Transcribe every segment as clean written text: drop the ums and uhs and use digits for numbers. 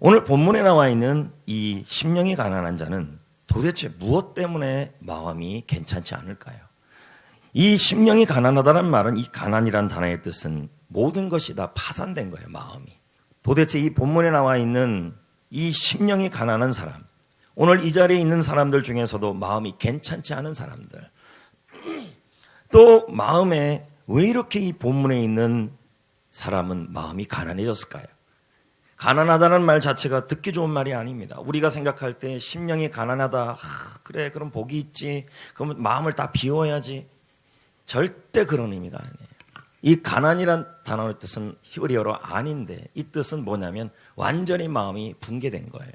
오늘 본문에 나와 있는 이 심령이 가난한 자는 도대체 무엇 때문에 마음이 괜찮지 않을까요? 이 심령이 가난하다는 말은, 이 가난이란 단어의 뜻은 모든 것이 다 파산된 거예요, 마음이. 도대체 이 본문에 나와 있는 이 심령이 가난한 사람, 오늘 이 자리에 있는 사람들 중에서도 마음이 괜찮지 않은 사람들, 또 마음에 왜 이렇게 이 본문에 있는 사람은 마음이 가난해졌을까요? 가난하다는 말 자체가 듣기 좋은 말이 아닙니다. 우리가 생각할 때 심령이 가난하다, 그래 그럼 복이 있지, 그러면 마음을 다 비워야지, 절대 그런 의미가 아니에요. 이 가난이란 단어의 뜻은 히브리어로 아닌데, 이 뜻은 뭐냐면 완전히 마음이 붕괴된 거예요.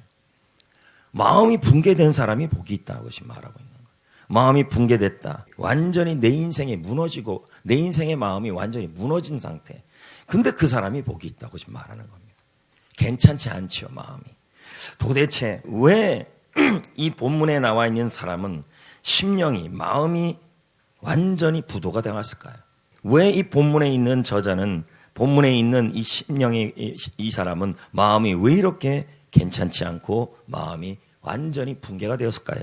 마음이 붕괴된 사람이 복이 있다고 지금 말하고 있는 거예요. 마음이 붕괴됐다, 완전히 내 인생이 무너지고 내 인생의 마음이 완전히 무너진 상태, 근데 그 사람이 복이 있다고 지금 말하는 겁니다. 괜찮지 않지요, 마음이. 도대체 왜 이 본문에 나와 있는 사람은 심령이, 마음이 완전히 부도가 되었을까요? 왜 이 본문에 있는 저자는, 본문에 있는 이 심령의 이 사람은 마음이 왜 이렇게 괜찮지 않고 마음이 완전히 붕괴가 되었을까요?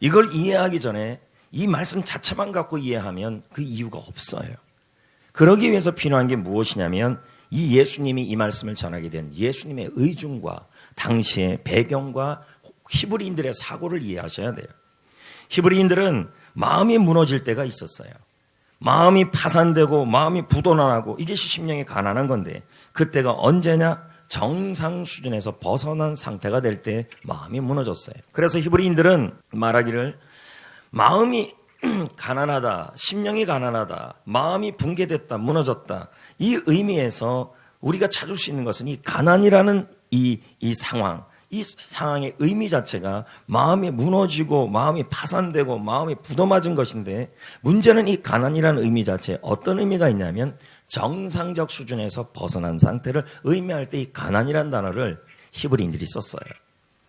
이걸 이해하기 전에 이 말씀 자체만 갖고 이해하면 그 이유가 없어요. 그러기 위해서 필요한 게 무엇이냐면, 이 예수님이 이 말씀을 전하게 된 예수님의 의중과 당시의 배경과 히브리인들의 사고를 이해하셔야 돼요. 히브리인들은 마음이 무너질 때가 있었어요. 마음이 파산되고 마음이 부도나고, 이게 심령이 가난한 건데, 그때가 언제냐? 정상 수준에서 벗어난 상태가 될 때 마음이 무너졌어요. 그래서 히브리인들은 말하기를 마음이 가난하다, 심령이 가난하다, 마음이 붕괴됐다, 무너졌다, 이 의미에서 우리가 찾을 수 있는 것은 이 가난이라는 이 상황, 이 상황의 의미 자체가 마음이 무너지고 마음이 파산되고 마음이 부도맞은 것인데, 문제는 이 가난이라는 의미 자체에 어떤 의미가 있냐면 정상적 수준에서 벗어난 상태를 의미할 때 이 가난이라는 단어를 히브리인들이 썼어요.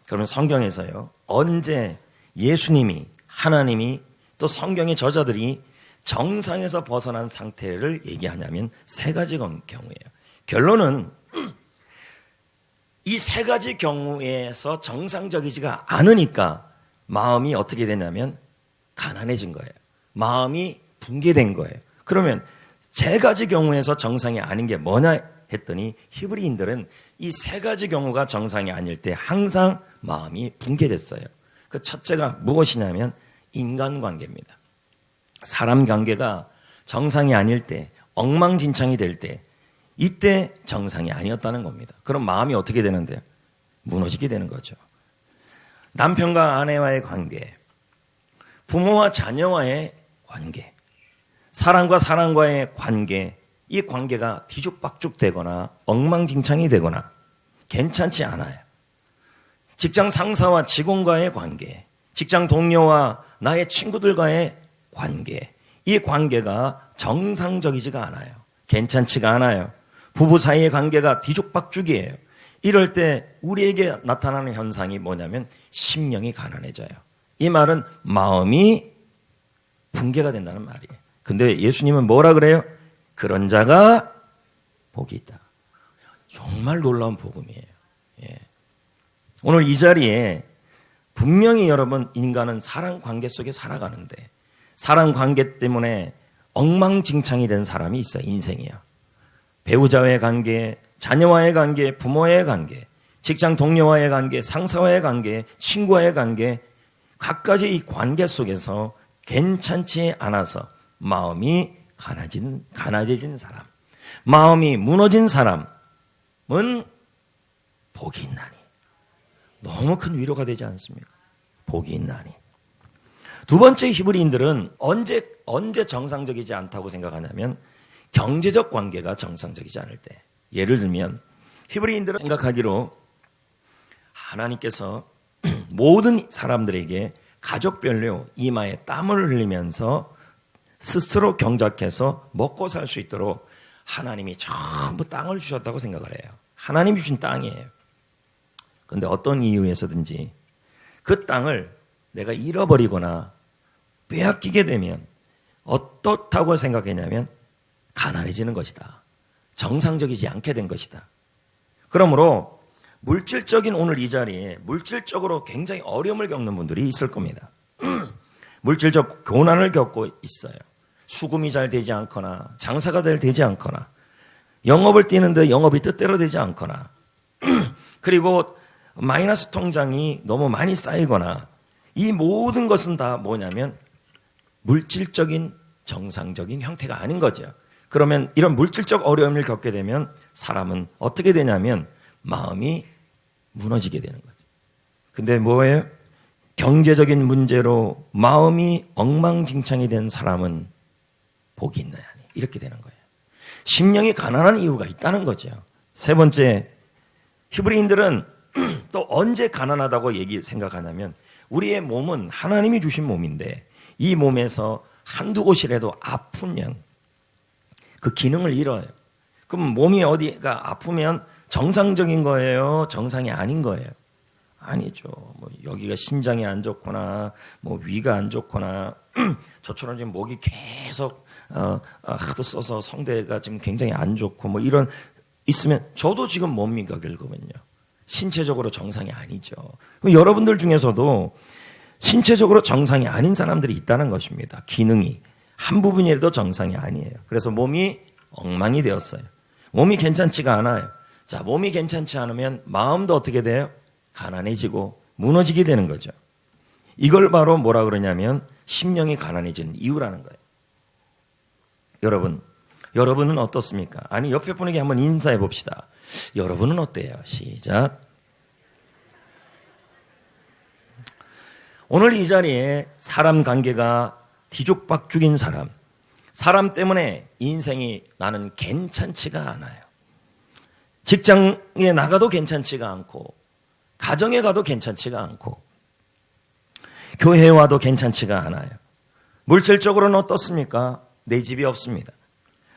그러면 성경에서요, 언제 예수님이, 하나님이, 또 성경의 저자들이 정상에서 벗어난 상태를 얘기하냐면 세 가지 경우예요. 결론은 이 세 가지 경우에서 정상적이지가 않으니까 마음이 어떻게 되냐면 가난해진 거예요. 마음이 붕괴된 거예요. 그러면 세 가지 경우에서 정상이 아닌 게 뭐냐 했더니, 히브리인들은 이 세 가지 경우가 정상이 아닐 때 항상 마음이 붕괴됐어요. 그 첫째가 무엇이냐면 인간관계입니다. 사람 관계가 정상이 아닐 때, 엉망진창이 될 때, 이때 정상이 아니었다는 겁니다. 그럼 마음이 어떻게 되는데요? 무너지게 되는 거죠. 남편과 아내와의 관계, 부모와 자녀와의 관계, 사람과 사람과의 관계, 이 관계가 뒤죽박죽 되거나 엉망진창이 되거나 괜찮지 않아요. 직장 상사와 직원과의 관계, 직장 동료와 나의 친구들과의 관계, 이 관계가 정상적이지가 않아요. 괜찮지가 않아요. 부부 사이의 관계가 뒤죽박죽이에요. 이럴 때 우리에게 나타나는 현상이 뭐냐면 심령이 가난해져요. 이 말은 마음이 붕괴가 된다는 말이에요. 근데 예수님은 뭐라 그래요? 그런 자가 복이 있다. 정말 놀라운 복음이에요. 예. 오늘 이 자리에 분명히 여러분, 인간은 사람 관계 속에 살아가는데 사람 관계 때문에 엉망진창이 된 사람이 있어요. 인생이요. 배우자와의 관계, 자녀와의 관계, 부모와의 관계, 직장 동료와의 관계, 상사와의 관계, 친구와의 관계, 각가지 이 관계 속에서 괜찮지 않아서 마음이 가난해진 사람, 마음이 무너진 사람은 복이 있나니. 너무 큰 위로가 되지 않습니까? 복이 있나니. 두 번째, 히브리인들은 언제 정상적이지 않다고 생각하냐면 경제적 관계가 정상적이지 않을 때. 예를 들면 히브리인들은 생각하기로 하나님께서 모든 사람들에게 가족별로 이마에 땀을 흘리면서 스스로 경작해서 먹고 살 수 있도록 하나님이 전부 땅을 주셨다고 생각을 해요. 하나님이 주신 땅이에요. 그런데 어떤 이유에서든지 그 땅을 내가 잃어버리거나 빼앗기게 되면 어떻다고 생각했냐면 가난해지는 것이다. 정상적이지 않게 된 것이다. 그러므로 물질적인 오늘 이 자리에 물질적으로 굉장히 어려움을 겪는 분들이 있을 겁니다. 물질적 고난을 겪고 있어요. 수금이 잘 되지 않거나 장사가 잘 되지 않거나 영업을 뛰는데 영업이 뜻대로 되지 않거나 그리고 마이너스 통장이 너무 많이 쌓이거나 이 모든 것은 다 뭐냐면 물질적인 정상적인 형태가 아닌 거죠. 그러면 이런 물질적 어려움을 겪게 되면 사람은 어떻게 되냐면 마음이 무너지게 되는 거죠. 근데 뭐예요? 경제적인 문제로 마음이 엉망진창이 된 사람은 복이 있나요? 이렇게 되는 거예요. 심령이 가난한 이유가 있다는 거죠. 세 번째, 히브리인들은 또 언제 가난하다고 생각하냐면 우리의 몸은 하나님이 주신 몸인데 이 몸에서 한두 곳이라도 아프면 그 기능을 잃어요. 그럼 몸이 어디가 아프면 정상적인 거예요? 정상이 아닌 거예요? 아니죠. 뭐 여기가 신장이 안 좋거나 뭐 위가 안 좋거나 저처럼 지금 목이 계속 하도 써서 성대가 지금 굉장히 안 좋고 뭐 이런 있으면 저도 지금 뭡니까 결국은요. 신체적으로 정상이 아니죠. 여러분들 중에서도 신체적으로 정상이 아닌 사람들이 있다는 것입니다. 기능이 한 부분이라도 정상이 아니에요. 그래서 몸이 엉망이 되었어요. 몸이 괜찮지가 않아요. 자, 몸이 괜찮지 않으면 마음도 어떻게 돼요? 가난해지고 무너지게 되는 거죠. 이걸 바로 뭐라 그러냐면 심령이 가난해지는 이유라는 거예요. 여러분은 어떻습니까? 아니 옆에 분에게 한번 인사해 봅시다. 여러분은 어때요? 시작. 오늘 이 자리에 사람 관계가 뒤죽박죽인 사람 때문에 인생이 나는 괜찮지가 않아요. 직장에 나가도 괜찮지가 않고 가정에 가도 괜찮지가 않고 교회에 와도 괜찮지가 않아요. 물질적으로는 어떻습니까? 내 집이 없습니다.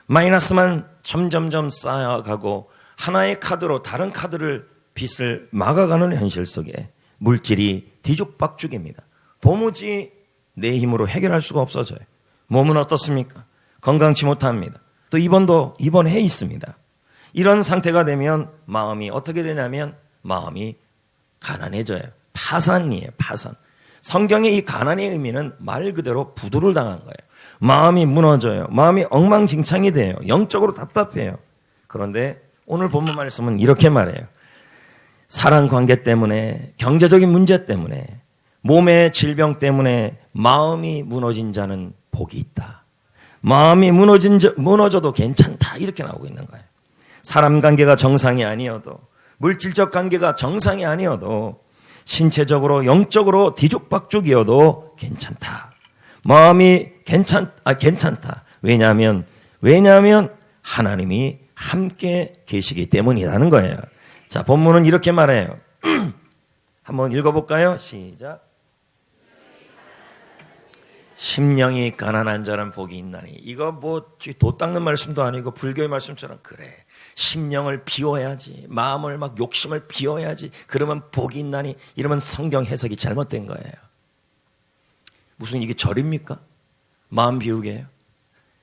마이너스만 점점점 쌓여가고 하나의 카드로 다른 카드를 빚을 막아가는 현실 속에 물질이 뒤죽박죽입니다. 도무지 내 힘으로 해결할 수가 없어져요. 몸은 어떻습니까? 건강치 못합니다. 또 입원해 있습니다. 이런 상태가 되면 마음이 어떻게 되냐면 마음이 가난해져요. 파산이에요. 파산. 성경의 이 가난의 의미는 말 그대로 부도를 당한 거예요. 마음이 무너져요. 마음이 엉망진창이 돼요. 영적으로 답답해요. 그런데 오늘 본문 말씀은 이렇게 말해요. 사랑관계 때문에 경제적인 문제 때문에 몸의 질병 때문에 마음이 무너진 자는 복이 있다. 마음이 무너져도 괜찮다. 이렇게 나오고 있는 거예요. 사람 관계가 정상이 아니어도 물질적 관계가 정상이 아니어도 신체적으로 영적으로 뒤죽박죽이어도 괜찮다. 마음이 괜찮다. 왜냐하면 하나님이 함께 계시기 때문이라는 거예요. 자, 본문은 이렇게 말해요. 한번 읽어볼까요? 시작. 심령이 가난한 자는 복이 있나니. 이거 도 닦는 말씀도 아니고 불교의 말씀처럼 그래. 심령을 비워야지. 마음을 막 욕심을 비워야지. 그러면 복이 있나니. 이러면 성경 해석이 잘못된 거예요. 무슨 이게 절입니까? 마음 비우게요.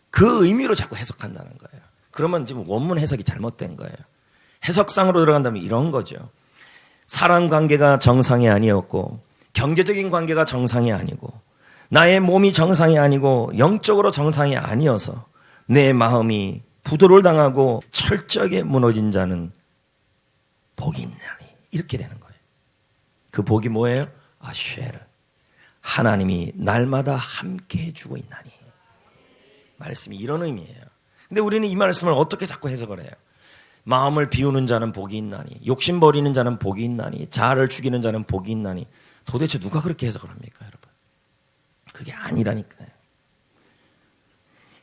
그 의미로 자꾸 해석한다는 거예요. 그러면 지금 원문 해석이 잘못된 거예요. 해석상으로 들어간다면 이런 거죠. 사람 관계가 정상이 아니었고 경제적인 관계가 정상이 아니고 나의 몸이 정상이 아니고 영적으로 정상이 아니어서 내 마음이 부도를 당하고 철저하게 무너진 자는 복이 있나니. 이렇게 되는 거예요. 그 복이 뭐예요? 아쉐르. 하나님이 날마다 함께 해주고 있나니. 말씀이 이런 의미예요. 근데 우리는 이 말씀을 어떻게 자꾸 해석을 해요? 마음을 비우는 자는 복이 있나니, 욕심 버리는 자는 복이 있나니, 자아를 죽이는 자는 복이 있나니. 도대체 누가 그렇게 해석을 합니까, 여러분? 그게 아니라니까요.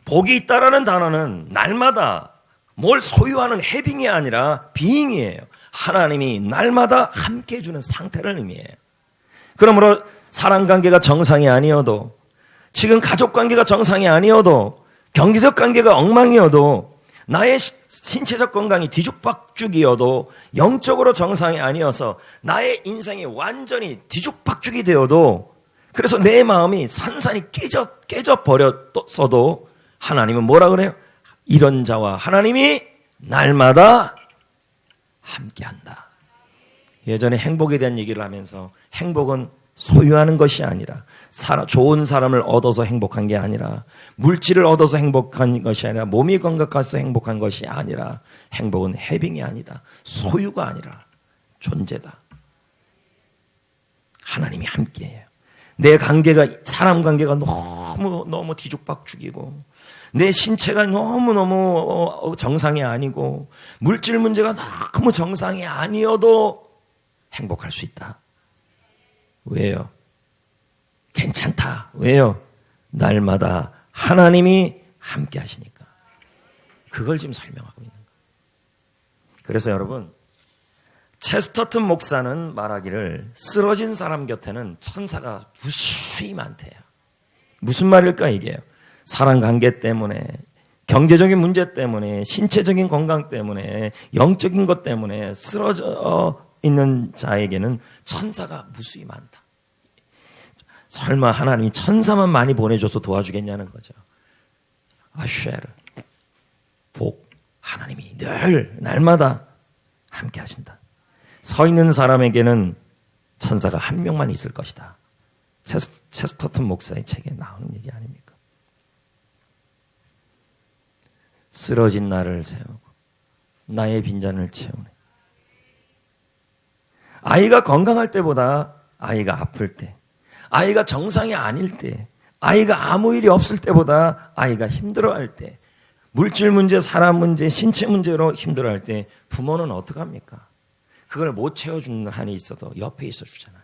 복이 있다라는 단어는 날마다 뭘 소유하는 해빙이 아니라 비잉이에요. 하나님이 날마다 함께 해주는 상태를 의미해요. 그러므로 사랑관계가 정상이 아니어도, 지금 가족관계가 정상이 아니어도, 경제적 관계가 엉망이어도, 나의 신체적 건강이 뒤죽박죽이어도, 영적으로 정상이 아니어서 나의 인생이 완전히 뒤죽박죽이 되어도, 그래서 내 마음이 산산이 깨져버렸어도 하나님은 뭐라 그래요? 이런 자와 하나님이 날마다 함께한다. 예전에 행복에 대한 얘기를 하면서 행복은 소유하는 것이 아니라 좋은 사람을 얻어서 행복한 게 아니라 물질을 얻어서 행복한 것이 아니라 몸이 건강해서 행복한 것이 아니라 행복은 해빙이 아니다. 소유가 아니라 존재다. 하나님이 함께해요. 내 관계가 사람 관계가 너무 뒤죽박죽이고 내 신체가 너무 정상이 아니고 물질 문제가 너무 정상이 아니어도 행복할 수 있다. 왜요? 괜찮다. 왜요? 날마다 하나님이 함께 하시니까. 그걸 지금 설명하고 있는 거예요. 그래서 여러분, 체스터튼 목사는 말하기를 쓰러진 사람 곁에는 천사가 무수히 많대요. 무슨 말일까 이게요? 사람 관계 때문에, 경제적인 문제 때문에, 신체적인 건강 때문에, 영적인 것 때문에 쓰러져 있는 자에게는 천사가 무수히 많다. 설마 하나님이 천사만 많이 보내줘서 도와주겠냐는 거죠. 아쉐르, 복, 하나님이 늘 날마다 함께 하신다. 서 있는 사람에게는 천사가 한 명만 있을 것이다. 체스터튼 목사의 책에 나오는 얘기 아닙니까? 쓰러진 나를 세우고 나의 빈잔을 채우네. 아이가 건강할 때보다 아이가 아플 때, 아이가 정상이 아닐 때, 아이가 아무 일이 없을 때보다 아이가 힘들어할 때, 물질 문제, 사람 문제, 신체 문제로 힘들어할 때 부모는 어떡합니까? 그걸 못 채워주는 한이 있어도 옆에 있어주잖아요.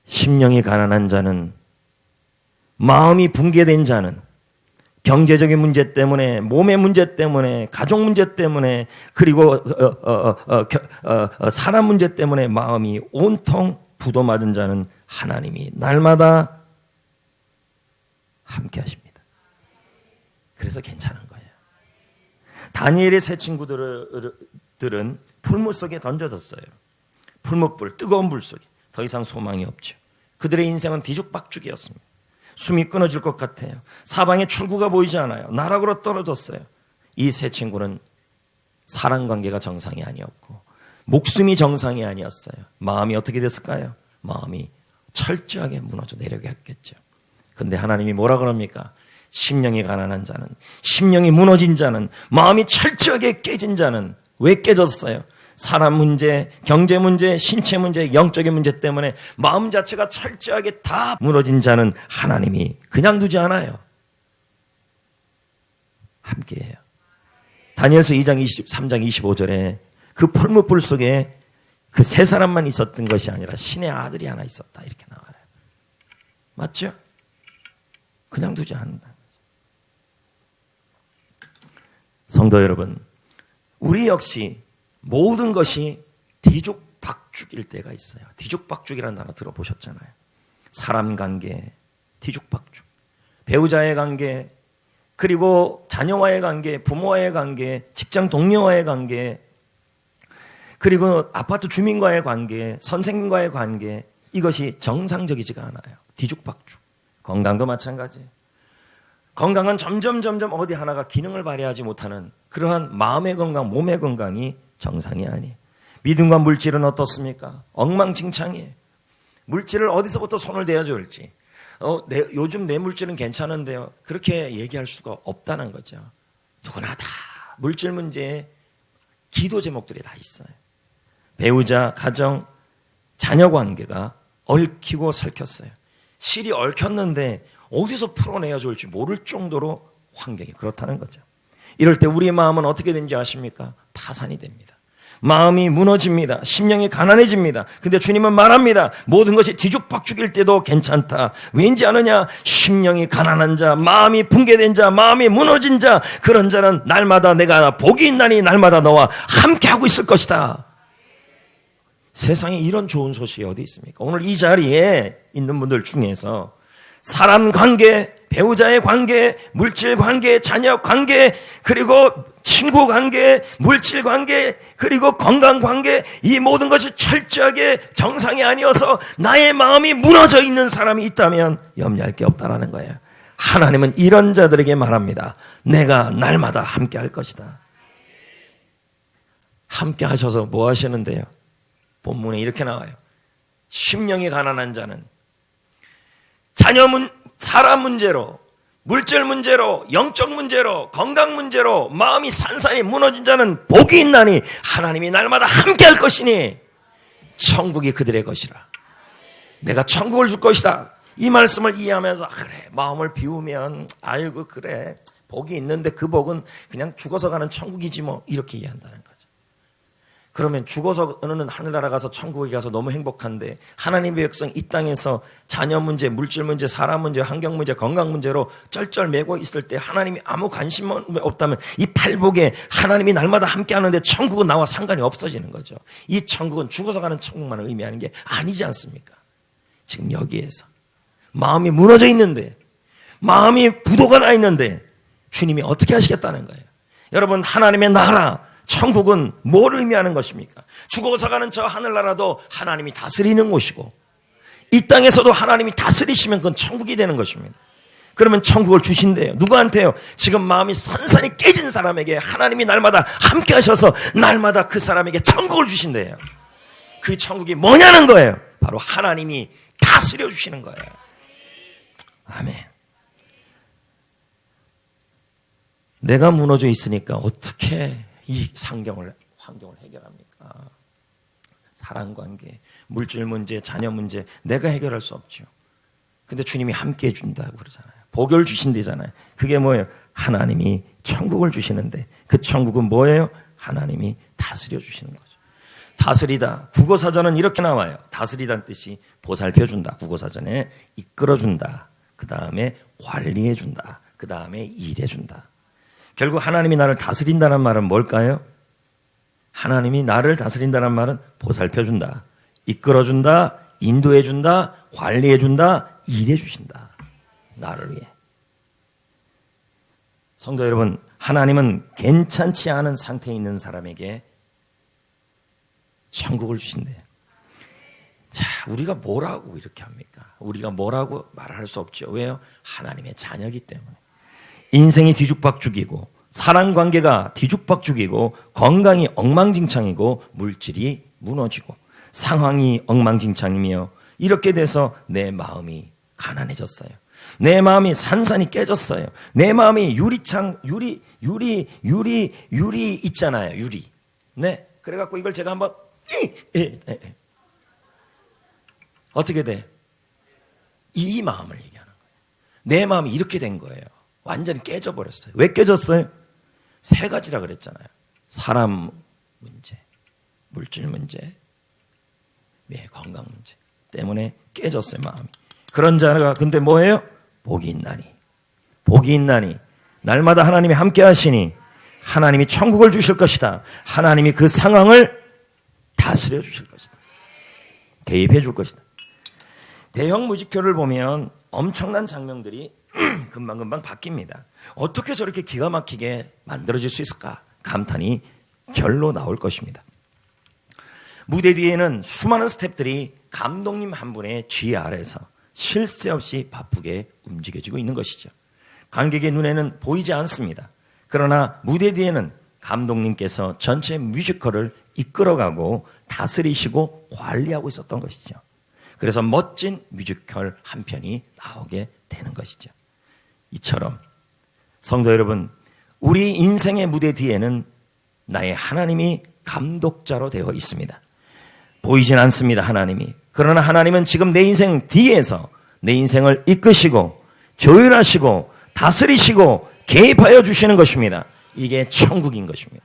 심령이 가난한 자는, 마음이 붕괴된 자는 경제적인 문제 때문에, 몸의 문제 때문에, 가족 문제 때문에, 그리고 사람 문제 때문에 마음이 온통 부도맞은 자는 하나님이 날마다 함께 하십니다. 그래서 괜찮은 거예요. 다니엘의 세 친구들은 풀무 속에 던져졌어요. 풀무불, 뜨거운 불 속에. 더 이상 소망이 없죠. 그들의 인생은 뒤죽박죽이었습니다. 숨이 끊어질 것 같아요. 사방에 출구가 보이지 않아요. 나락으로 떨어졌어요. 이 세 친구는 사랑 관계가 정상이 아니었고 목숨이 정상이 아니었어요. 마음이 어떻게 됐을까요? 마음이 철저하게 무너져 내려갔겠죠. 그런데 하나님이 뭐라 그럽니까? 심령이 가난한 자는, 심령이 무너진 자는, 마음이 철저하게 깨진 자는 왜 깨졌어요? 사람 문제, 경제 문제, 신체 문제, 영적인 문제 때문에 마음 자체가 철저하게 다 무너진 자는 하나님이 그냥 두지 않아요. 함께해요. 다니엘서 2장 23장 25절에 그 풀무불 속에 그 세 사람만 있었던 것이 아니라 신의 아들이 하나 있었다. 이렇게 나와요. 맞죠? 그냥 두지 않는다. 성도 여러분, 우리 역시 모든 것이 뒤죽박죽일 때가 있어요. 뒤죽박죽이라는 단어 들어보셨잖아요. 사람 관계, 뒤죽박죽. 배우자의 관계, 그리고 자녀와의 관계, 부모와의 관계, 직장 동료와의 관계, 그리고 아파트 주민과의 관계, 선생님과의 관계, 이것이 정상적이지가 않아요. 뒤죽박죽. 건강도 마찬가지예요. 건강은 점점 어디 하나가 기능을 발휘하지 못하는 그러한 마음의 건강, 몸의 건강이 정상이 아니에요. 믿음과 물질은 어떻습니까? 엉망진창이에요. 물질을 어디서부터 손을 대야 좋을지. 요즘 내 물질은 괜찮은데요. 그렇게 얘기할 수가 없다는 거죠. 누구나 다 물질 문제에 기도 제목들이 다 있어요. 배우자, 가정, 자녀 관계가 얽히고 설켰어요. 실이 얽혔는데 어디서 풀어내야 좋을지 모를 정도로 환경이 그렇다는 거죠. 이럴 때 우리의 마음은 어떻게 되는지 아십니까? 파산이 됩니다. 마음이 무너집니다. 심령이 가난해집니다. 근데 주님은 말합니다. 모든 것이 뒤죽박죽일 때도 괜찮다. 왠지 아느냐? 심령이 가난한 자, 마음이 붕괴된 자, 마음이 무너진 자, 그런 자는 날마다 내가 복이 있나니 날마다 너와 함께하고 있을 것이다. 세상에 이런 좋은 소식이 어디 있습니까? 오늘 이 자리에 있는 분들 중에서 사람 관계, 배우자의 관계, 물질 관계, 자녀 관계, 그리고 친구 관계, 물질 관계, 그리고 건강 관계, 이 모든 것이 철저하게 정상이 아니어서 나의 마음이 무너져 있는 사람이 있다면 염려할 게 없다라는 거예요. 하나님은 이런 자들에게 말합니다. 내가 날마다 함께 할 것이다. 함께 하셔서 뭐 하시는데요? 본문에 이렇게 나와요. 심령이 가난한 자는 사람 문제로, 물질 문제로, 영적 문제로, 건강 문제로 마음이 산산이 무너진 자는 복이 있나니 하나님이 날마다 함께할 것이니 천국이 그들의 것이라. 내가 천국을 줄 것이다. 이 말씀을 이해하면서 그래, 마음을 비우면 아이고 그래, 복이 있는데 그 복은 그냥 죽어서 가는 천국이지 뭐, 이렇게 이해한다는 거죠. 그러면 죽어서는 하늘나라 가서 천국에 가서 너무 행복한데 하나님의 백성 이 땅에서 자녀 문제, 물질 문제, 사람 문제, 환경 문제, 건강 문제로 쩔쩔매고 있을 때 하나님이 아무 관심 없다면 이 팔복에 하나님이 날마다 함께 하는데 천국은 나와 상관이 없어지는 거죠. 이 천국은 죽어서 가는 천국만을 의미하는 게 아니지 않습니까? 지금 여기에서 마음이 무너져 있는데, 마음이 부도가 나 있는데 주님이 어떻게 하시겠다는 거예요? 여러분, 하나님의 나라, 천국은 뭘 의미하는 것입니까? 죽어서 가는 저 하늘나라도 하나님이 다스리는 곳이고 이 땅에서도 하나님이 다스리시면 그건 천국이 되는 것입니다. 그러면 천국을 주신대요. 누구한테요? 지금 마음이 산산이 깨진 사람에게 하나님이 날마다 함께 하셔서 날마다 그 사람에게 천국을 주신대요. 그 천국이 뭐냐는 거예요. 바로 하나님이 다스려 주시는 거예요. 아멘. 내가 무너져 있으니까 어떻게 이 환경을 해결합니까? 사랑관계, 물질 문제, 자녀 문제 내가 해결할 수 없죠. 근데 주님이 함께 해준다고 그러잖아요. 복을 주신대잖아요. 그게 뭐예요? 하나님이 천국을 주시는데 그 천국은 뭐예요? 하나님이 다스려 주시는 거죠. 다스리다. 국어사전은 이렇게 나와요. 다스리다는 뜻이 보살펴준다. 국어사전에 이끌어준다. 그 다음에 관리해준다. 그 다음에 일해준다. 결국 하나님이 나를 다스린다는 말은 뭘까요? 하나님이 나를 다스린다는 말은 보살펴준다, 이끌어준다, 인도해준다, 관리해준다, 일해주신다. 나를 위해. 성도 여러분, 하나님은 괜찮지 않은 상태에 있는 사람에게 천국을 주신대요. 자, 우리가 뭐라고 이렇게 합니까? 우리가 뭐라고 말할 수 없죠. 왜요? 하나님의 자녀이기 때문에. 인생이 뒤죽박죽이고 사랑관계가 뒤죽박죽이고 건강이 엉망진창이고 물질이 무너지고 상황이 엉망진창이며 이렇게 돼서 내 마음이 가난해졌어요. 내 마음이 산산이 깨졌어요. 내 마음이 유리 있잖아요. 유리. 네. 그래갖고 이걸 제가 한번 어떻게 돼? 이 마음을 얘기하는 거예요. 내 마음이 이렇게 된 거예요. 완전히 깨져버렸어요. 왜 깨졌어요? 세 가지라 그랬잖아요. 사람 문제, 물질 문제, 건강 문제 때문에 깨졌어요, 마음이. 그런 자가 근데 뭐예요? 복이 있나니. 복이 있나니. 날마다 하나님이 함께 하시니 하나님이 천국을 주실 것이다. 하나님이 그 상황을 다스려 주실 것이다. 개입해 줄 것이다. 대형 뮤지컬을 보면 엄청난 장면들이 금방금방 바뀝니다. 어떻게 저렇게 기가 막히게 만들어질 수 있을까? 감탄이 절로 나올 것입니다. 무대 뒤에는 수많은 스태프들이 감독님 한 분의 지휘 아래에서 쉴 새 없이 바쁘게 움직여지고 있는 것이죠. 관객의 눈에는 보이지 않습니다. 그러나 무대 뒤에는 감독님께서 전체 뮤지컬을 이끌어가고 다스리시고 관리하고 있었던 것이죠. 그래서 멋진 뮤지컬 한 편이 나오게 되는 것이죠. 이처럼 성도 여러분, 우리 인생의 무대 뒤에는 나의 하나님이 감독자로 되어 있습니다. 보이진 않습니다, 하나님이. 그러나 하나님은 지금 내 인생 뒤에서 내 인생을 이끄시고 조율하시고 다스리시고 개입하여 주시는 것입니다. 이게 천국인 것입니다.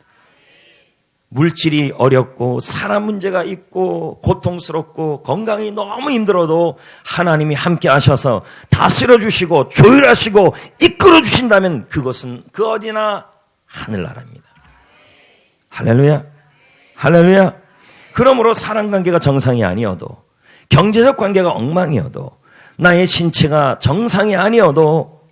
물질이 어렵고 사람 문제가 있고 고통스럽고 건강이 너무 힘들어도 하나님이 함께 하셔서 다스려 주시고 조율하시고 이끌어 주신다면 그것은 그 어디나 하늘나라입니다. 할렐루야. 할렐루야. 그러므로 사랑관계가 정상이 아니어도 경제적 관계가 엉망이어도 나의 신체가 정상이 아니어도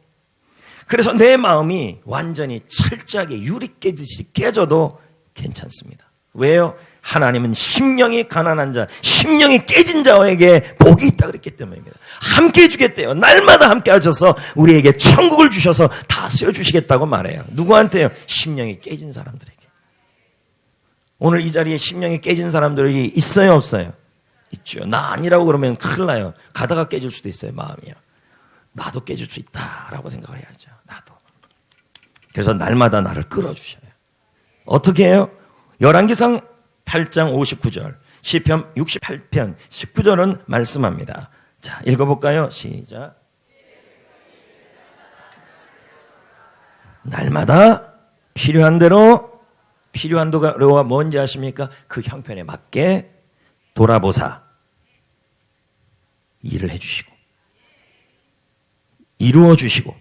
그래서 내 마음이 완전히 철저하게 유리 깨듯이 깨져도 괜찮습니다. 왜요? 하나님은 심령이 가난한 자, 심령이 깨진 자에게 복이 있다 그랬기 때문입니다. 함께 해주겠대요. 날마다 함께 하셔서 우리에게 천국을 주셔서 다스려 주시겠다고 말해요. 누구한테요? 심령이 깨진 사람들에게. 오늘 이 자리에 심령이 깨진 사람들이 있어요, 없어요? 있죠. 나 아니라고 그러면 큰일 나요. 가다가 깨질 수도 있어요, 마음이요. 나도 깨질 수 있다라고 생각을 해야죠. 나도. 그래서 날마다 나를 끌어주셔요. 어떻게 해요? 열왕기상 8장 59절, 시편 68편 19절은 말씀합니다. 자, 읽어볼까요? 시작. 날마다 필요한 대로, 필요한 대로가 뭔지 아십니까? 그 형편에 맞게 돌아보사 일을 해주시고 이루어주시고.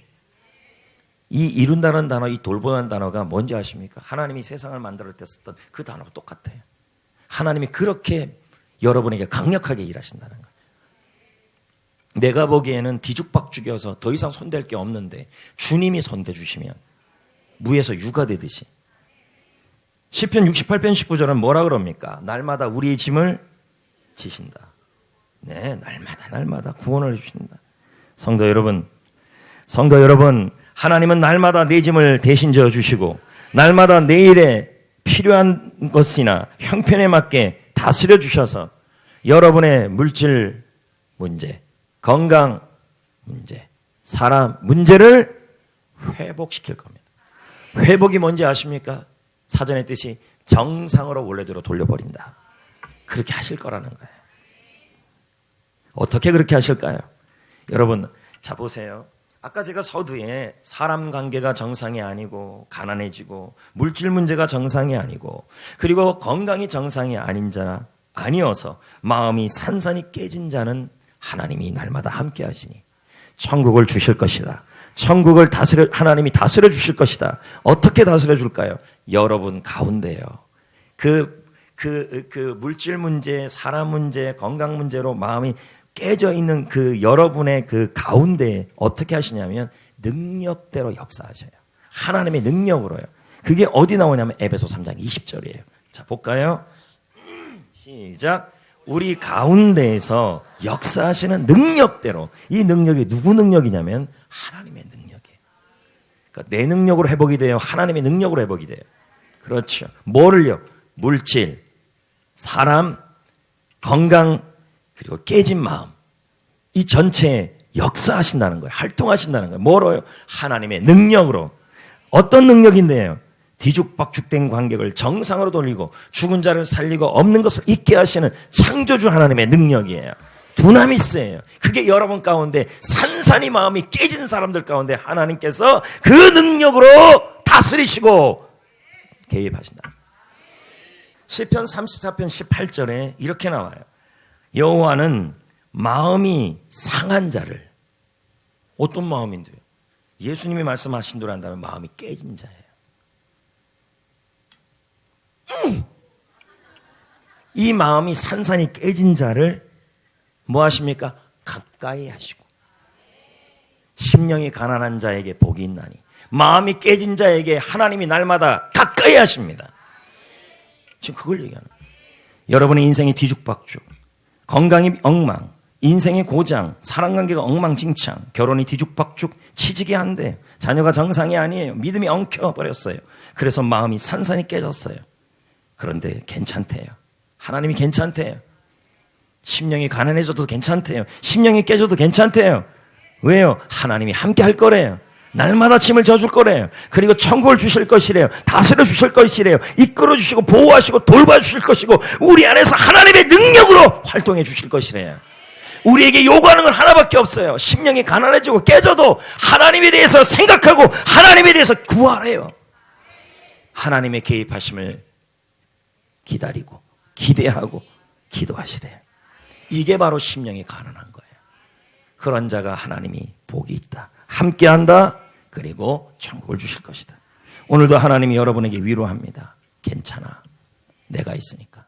이 이룬다는 단어, 이 돌보는 단어가 뭔지 아십니까? 하나님이 세상을 만들어 때 썼던 그 단어와 똑같아요. 하나님이 그렇게 여러분에게 강력하게 일하신다는 거예요. 내가 보기에는 뒤죽박죽이어서 더 이상 손댈 게 없는데 주님이 손대주시면 무에서 유가 되듯이. 시편 68편 19절은 뭐라 그럽니까? 날마다 우리의 짐을 지신다. 네, 날마다 구원을 해주신다. 성도 여러분, 하나님은 날마다 내 짐을 대신 져주시고 날마다 내일에 필요한 것이나 형편에 맞게 다스려 주셔서 여러분의 물질 문제, 건강 문제, 사람 문제를 회복시킬 겁니다. 회복이 뭔지 아십니까? 사전의 뜻이 정상으로 원래대로 돌려버린다. 그렇게 하실 거라는 거예요. 어떻게 그렇게 하실까요? 여러분, 자 보세요. 아까 제가 서두에 사람 관계가 정상이 아니고 가난해지고 물질 문제가 정상이 아니고 그리고 건강이 정상이 아닌 자 아니어서 마음이 산산이 깨진 자는 하나님이 날마다 함께 하시니 천국을 주실 것이다. 천국을 하나님이 다스려 주실 것이다. 어떻게 다스려 줄까요? 여러분 가운데요. 그 물질 문제, 사람 문제, 건강 문제로 마음이 깨져 있는 그 여러분의 그 가운데 어떻게 하시냐면 능력대로 역사하셔요. 하나님의 능력으로요. 그게 어디 나오냐면 에베소 3장 20절이에요. 자, 볼까요? 시작. 우리 가운데에서 역사하시는 능력대로. 이 능력이 누구 능력이냐면 하나님의 능력이에요. 그러니까 내 능력으로 회복이 돼요. 하나님의 능력으로 회복이 돼요. 그렇죠. 뭐를요? 물질, 사람, 건강, 그리고 깨진 마음. 이 전체에 역사하신다는 거예요. 활동하신다는 거예요. 뭐로요? 하나님의 능력으로. 어떤 능력인데요? 뒤죽박죽된 관객을 정상으로 돌리고 죽은 자를 살리고 없는 것을 있게 하시는 창조주 하나님의 능력이에요. 두나미스예요. 그게 여러분 가운데 산산이 마음이 깨진 사람들 가운데 하나님께서 그 능력으로 다스리시고 개입하신다. 시편 34편 18절에 이렇게 나와요. 여호와는 마음이 상한 자를. 어떤 마음인데요? 예수님이 말씀하신 대로 한다면 마음이 깨진 자예요. 이 마음이 산산이 깨진 자를 뭐 하십니까? 가까이 하시고. 심령이 가난한 자에게 복이 있나니 마음이 깨진 자에게 하나님이 날마다 가까이 하십니다. 지금 그걸 얘기하는 거예요. 여러분의 인생이 뒤죽박죽, 건강이 엉망, 인생의 고장, 사랑관계가 엉망진창, 결혼이 뒤죽박죽, 취직이 안 돼요. 자녀가 정상이 아니에요. 믿음이 엉켜버렸어요. 그래서 마음이 산산이 깨졌어요. 그런데 괜찮대요. 하나님이 괜찮대요. 심령이 가난해져도 괜찮대요. 심령이 깨져도 괜찮대요. 왜요? 하나님이 함께 할 거래요. 날마다 짐을 져줄 거래요. 그리고 천국을 주실 것이래요. 다스려 주실 것이래요. 이끌어 주시고 보호하시고 돌봐주실 것이고 우리 안에서 하나님의 능력으로 활동해 주실 것이래요. 우리에게 요구하는 건 하나밖에 없어요. 심령이 가난해지고 깨져도 하나님에 대해서 생각하고 하나님에 대해서 구하래요. 하나님의 개입하심을 기다리고 기대하고 기도하시래요. 이게 바로 심령이 가난한 거예요. 그런 자가 하나님이 복이 있다. 함께한다. 그리고 천국을 주실 것이다. 오늘도 하나님이 여러분에게 위로합니다. 괜찮아. 내가 있으니까.